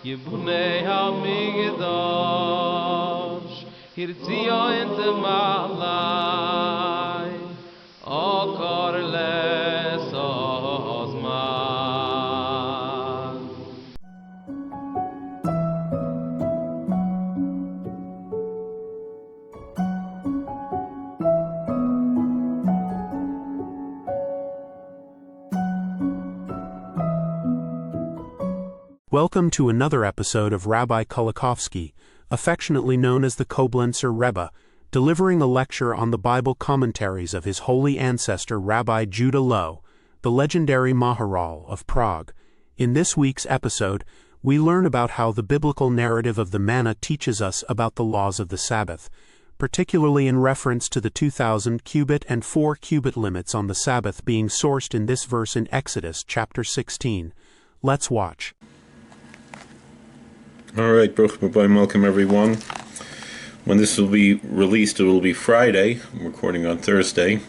Yibunei HaMikdash Hirtzio in the Malai Okor Les Ozman. Welcome to another episode of Rabbi Kulikovsky, affectionately known as the Koblenzer Rebbe, delivering a lecture on the Bible commentaries of his holy ancestor Rabbi Judah Loew, the legendary Maharal of Prague. In this week's episode, we learn about how the biblical narrative of the Manna teaches us about the laws of the Sabbath, particularly in reference to the 2,000 cubit and 4 cubit limits on the Sabbath being sourced in this verse in Exodus chapter 16. Let's watch. All right, Baruch Rabbi, welcome everyone. When this will be released, it will be Friday. I'm recording on Thursday.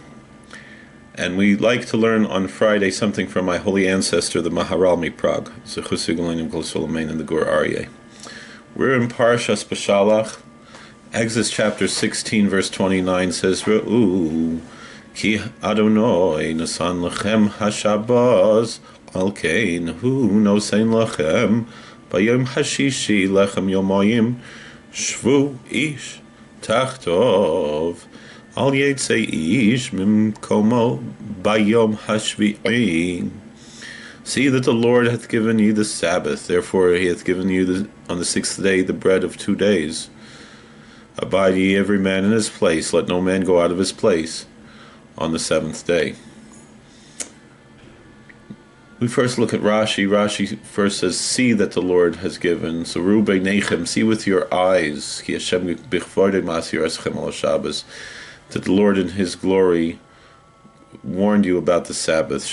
And we like to learn on Friday something from my holy ancestor, the Maharal Prague, and the Gur Aryeh. We're in Parshas Beshalach. Exodus chapter 16, verse 29 says, Re'u, ki Adonai nasan lechem hashabaz, al kein hu nosein lechem, Bayom Hashishi lechem yomayim shvu ish tachtov al yetzei ish mimkomo bayom hashvi'in. See that the Lord hath given you the Sabbath, therefore he hath given you on the 6th day the bread of 2 days. Abide ye every man in his place, let no man go out of his place on the 7th day. We first look at Rashi. Rashi first says, see that the Lord has given. So, Rebbe Nechem, see with your eyes, that the Lord in his glory warned you about the Sabbath.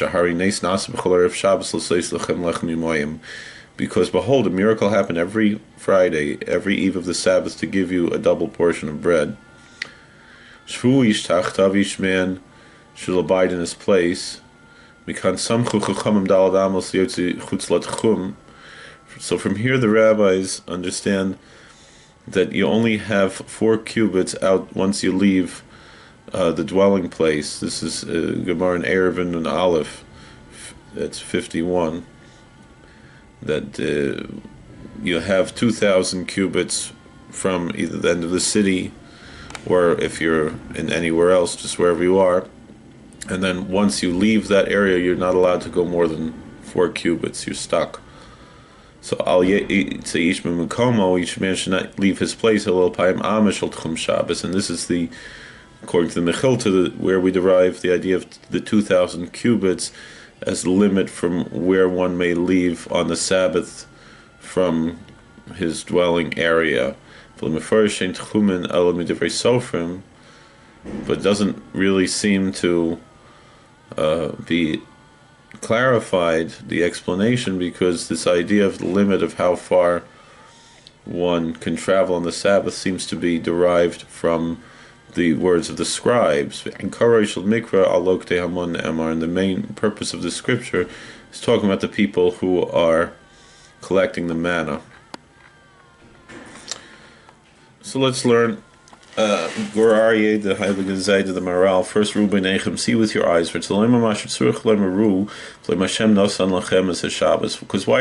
Because behold, a miracle happened every Friday, every eve of the Sabbath, to give you a double portion of bread. Each man should abide in his place. So from here the rabbis understand that you only have 4 cubits out once you leave the dwelling place. This is Gemara in Eruvin and Aleph, that's 51, that you have 2,000 cubits from either the end of the city, or if you're in anywhere else, just wherever you are. And then once you leave that area, you're not allowed to go more than 4 cubits. You're stuck. So each man should not leave his place. And this is according to the Mechilta, where we derive the idea of the 2,000 cubits as the limit from where one may leave on the Sabbath from his dwelling area. But it doesn't really seem to be clarified, the explanation, because this idea of the limit of how far one can travel on the Sabbath seems to be derived from the words of the scribes. And the main purpose of the scripture is talking about the people who are collecting the manna. So let's learn Gur Aryeh, the Heilige Zayd of the Maharal. First, Rebbe Nechem, see with your eyes. Because why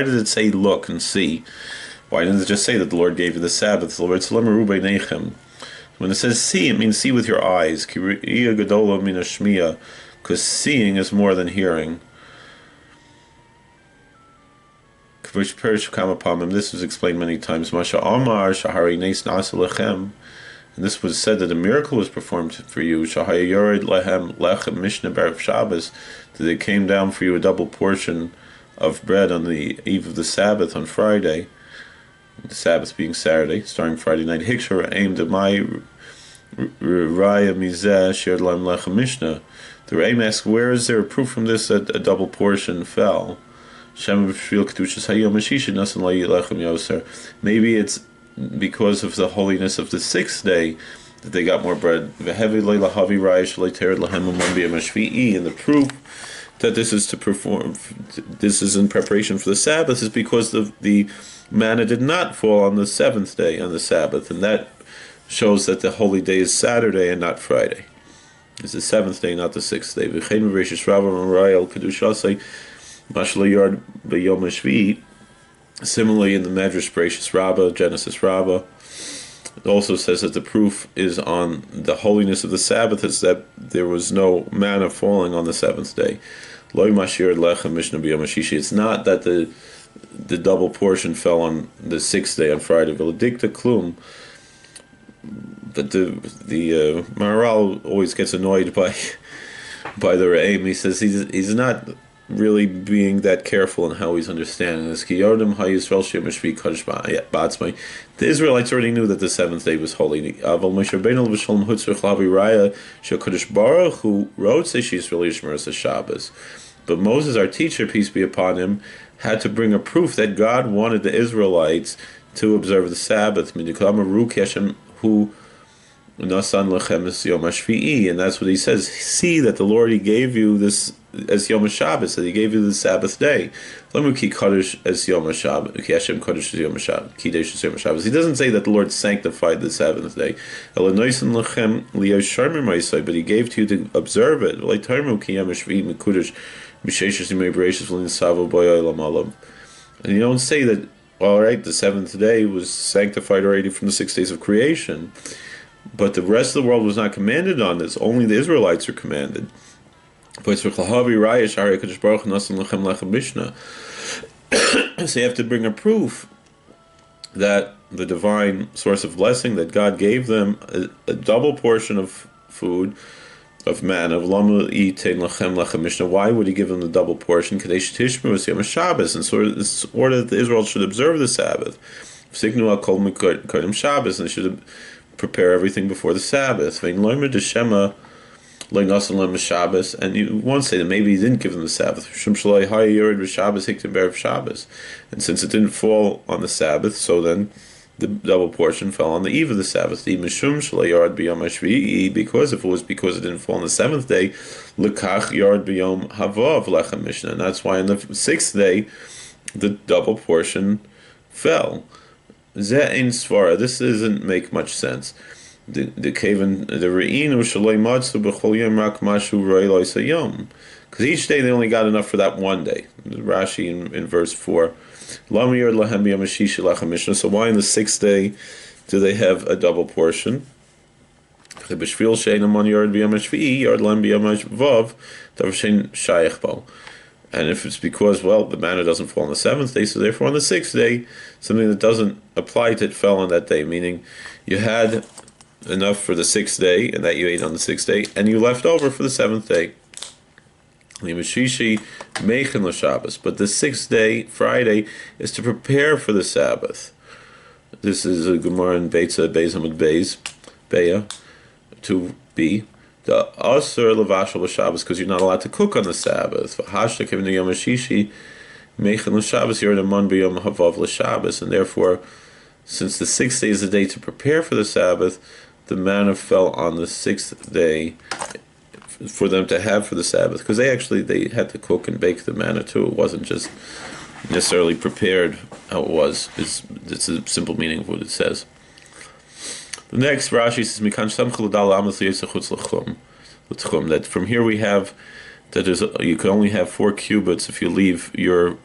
did it say look and see? Why didn't it just say that the Lord gave you the Sabbath? When it says see, it means see with your eyes. Because seeing is more than hearing. This was explained many times. And this was said that a miracle was performed for you. That they came down for you a double portion of bread on the eve of the Sabbath on Friday. The Sabbath being Saturday, starting Friday night. Hikshar aimed at my Raya Mizeh shared Lam Lechem Mishnah. The Rebbe asks, where is there a proof from this that a double portion fell? Maybe it's because of the holiness of the 6th day that they got more bread. And the proof that this is to perform, this is in preparation for the Sabbath, is because the manna did not fall on the seventh day on the Sabbath, and that shows that the holy day is Saturday and not Friday. It's the seventh day, not the sixth day. Similarly, in the Medrash Parshas Rabbah, Genesis Rabbah, it also says that the proof is on the holiness of the Sabbath is that there was no manna falling on the seventh day. It's not that the double portion fell on the sixth day on Friday. But the Maharal always gets annoyed by the Rebbe. He says he's not really being that careful in how he's understanding this. The Israelites already knew that the seventh day was holy. But Moses, our teacher, peace be upon him, had to bring a proof that God wanted the Israelites to observe the Sabbath. And that's what he says. See that the Lord, he gave you this as Yom HaShabbos, that he gave you the Sabbath day. He doesn't say that the Lord sanctified the Sabbath day, but he gave to you to observe it. And you don't say that, all right, the seventh day was sanctified already from the 6 days of creation, but the rest of the world was not commanded on this. Only the Israelites are commanded. So you have to bring a proof that the divine source of blessing, that God gave them a double portion of food, of manna. Why would he give them the double portion? In order that the Israel should observe the Sabbath. And they should prepare everything before the Sabbath. And you won't say that maybe he didn't give them the Sabbath. And since it didn't fall on the Sabbath, so then the double portion fell on the eve of the Sabbath. Because if it was because it didn't fall on the seventh day, and that's why on the sixth day the double portion fell. This doesn't make much sense. Because each day they only got enough for that one day. Rashi in verse 4. So why in the sixth day do they have a double portion? And if it's because, well, the manna doesn't fall on the seventh day, so therefore on the sixth day, something that doesn't apply to it fell on that day, meaning you had enough for the sixth day, and that you ate on the sixth day, and you left over for the seventh day. But the sixth day, Friday, is to prepare for the Sabbath. This is a Gemara in Beitza, Beis Hamud Beis, Beya, 2b. The Asur Levashal B'Shabbos, because you're not allowed to cook on the Sabbath. And therefore, since the sixth day is the day to prepare for the Sabbath, the manna fell on the sixth day for them to have for the Sabbath, because they had to cook and bake the manna too. It wasn't just necessarily prepared how it was. It's a simple meaning of what it says. The next Rashi says, that from here we have that you can only have 4 cubits if you leave your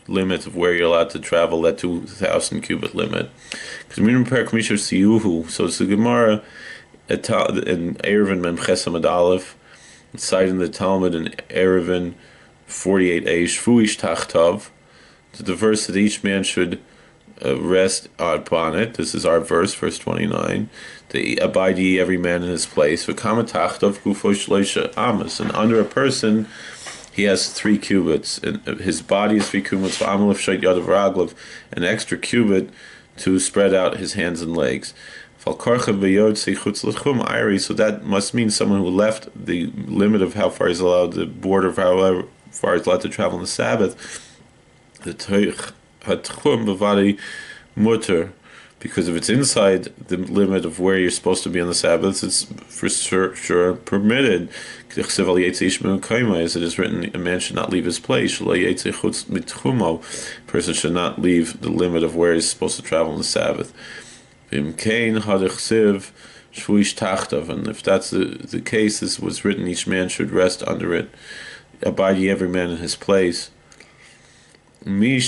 limit of where you're allowed to travel, that 2,000 cubit limit. So it's the Gemara in Eruvin Mem Chesed Aleph, cited in the Talmud in Eruvin 48a, Shvuish Tachtav, to the verse that each man should rest upon it. This is our verse, verse 29. The abide ye every man in his place. And under a person, he has 3 cubits. And his body is 3 cubits. An extra cubit to spread out his hands and legs. So that must mean someone who left the limit of how far he's allowed, the border of how far he's allowed to travel on the Sabbath. The Tchum Bavadi Mutter because if it's inside the limit of where you're supposed to be on the Sabbath, it's for sure permitted. As it is written, a man should not leave his place. Person should not leave the limit of where he's supposed to travel on the Sabbath. And if that's the case, this was written, each man should rest under it. Abide ye every man in his place. It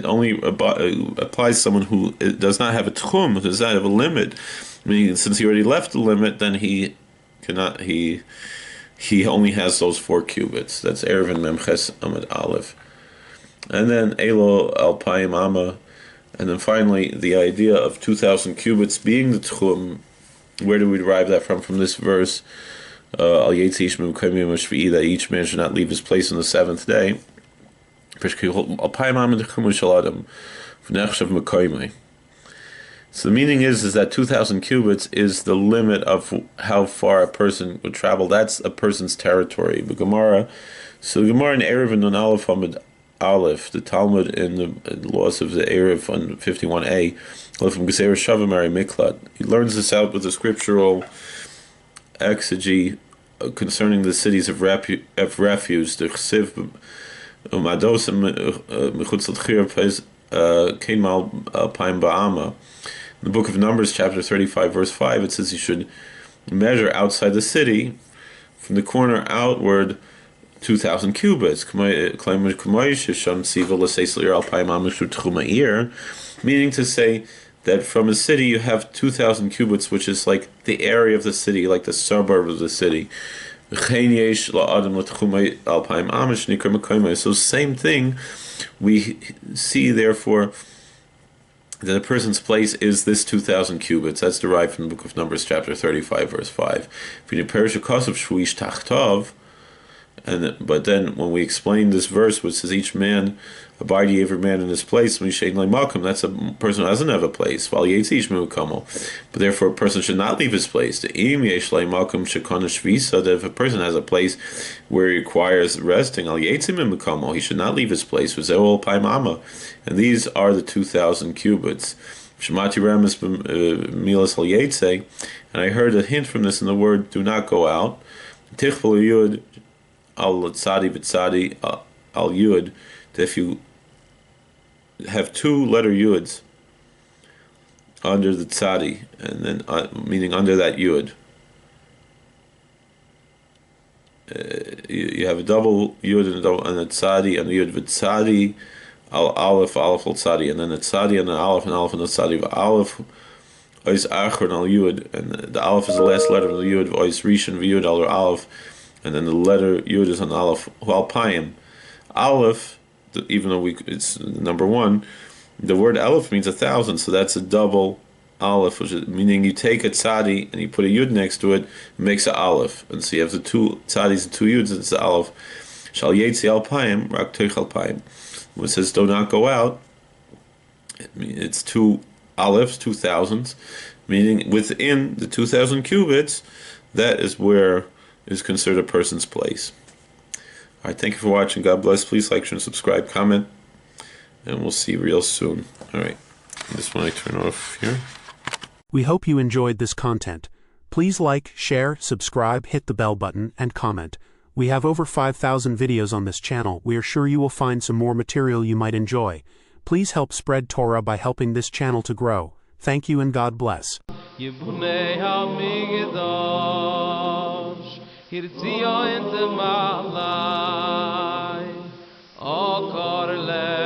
only applies to someone who does not have a tchum, who does not have a limit. Meaning, since he already left the limit, then he cannot. He only has those 4 cubits. That's Erev and Memches Amud Aleph, and then Elo Alpayim Amma, and then finally the idea of 2,000 cubits being the tchum. Where do we derive that from? From this verse, Al Yetzish Mimkayim that each man should not leave his place on the 7th day. So the meaning is that 2,000 cubits is the limit of how far a person would travel. That's a person's territory. The Gemara in Erev and Nun Aleph Amud Aleph, the Talmud in the laws of the Erev on 51a, he learns this out with a scriptural exegy concerning the cities of refuge. The Chsiv in the book of Numbers, chapter 35, verse 5, it says you should measure outside the city from the corner outward 2,000 cubits. Meaning to say that from a city you have 2,000 cubits, which is like the area of the city, like the suburb of the city. So same thing, we see therefore that a person's place is this 2,000 cubits. That's derived from the book of Numbers, chapter 35, verse 5. But then when we explain this verse, which says each man, abide ye every man in his place, that's a person who doesn't have a place. But therefore a person should not leave his place. That if a person has a place where he requires resting, he should not leave his place. And these are the 2,000 cubits. And I heard a hint from this in the word, do not go out. Al tzadi b'tzadi al yud, that if you have 2 letter yuds under the tzadi, and then meaning under that yud, you have a double yud and a tzadi and a yud v'tzadi al aleph al tzadi, and then a tzadi and an aleph and aleph and a tzadi v'aleph ois achron al yud, and the aleph is the last letter of the yud, ois rishon v'yud al aleph. And then the letter Yud is on Aleph. Alpayim. Aleph, even though it's number 1, the word Aleph means 1,000, so that's a double Aleph, which is, meaning you take a tzadi and you put a Yud next to it, it makes an Aleph. And so you have the 2 tzadis and 2 Yuds, and it's the Aleph. Shal Yetzi Alpayim, Rak Teich Alpayim. When it says do not go out, it's 2 Alephs, 2,000s, meaning within the 2,000 cubits, that is where is considered a person's place. Alright, thank you for watching. God bless. Please like, share, and subscribe, comment, and we'll see you real soon. Alright, this one I turn off here. We hope you enjoyed this content. Please like, share, subscribe, hit the bell button, and comment. We have over 5,000 videos on this channel. We are sure you will find some more material you might enjoy. Please help spread Torah by helping this channel to grow. Thank you and God bless. Hirtzia in the Malai, O Korle.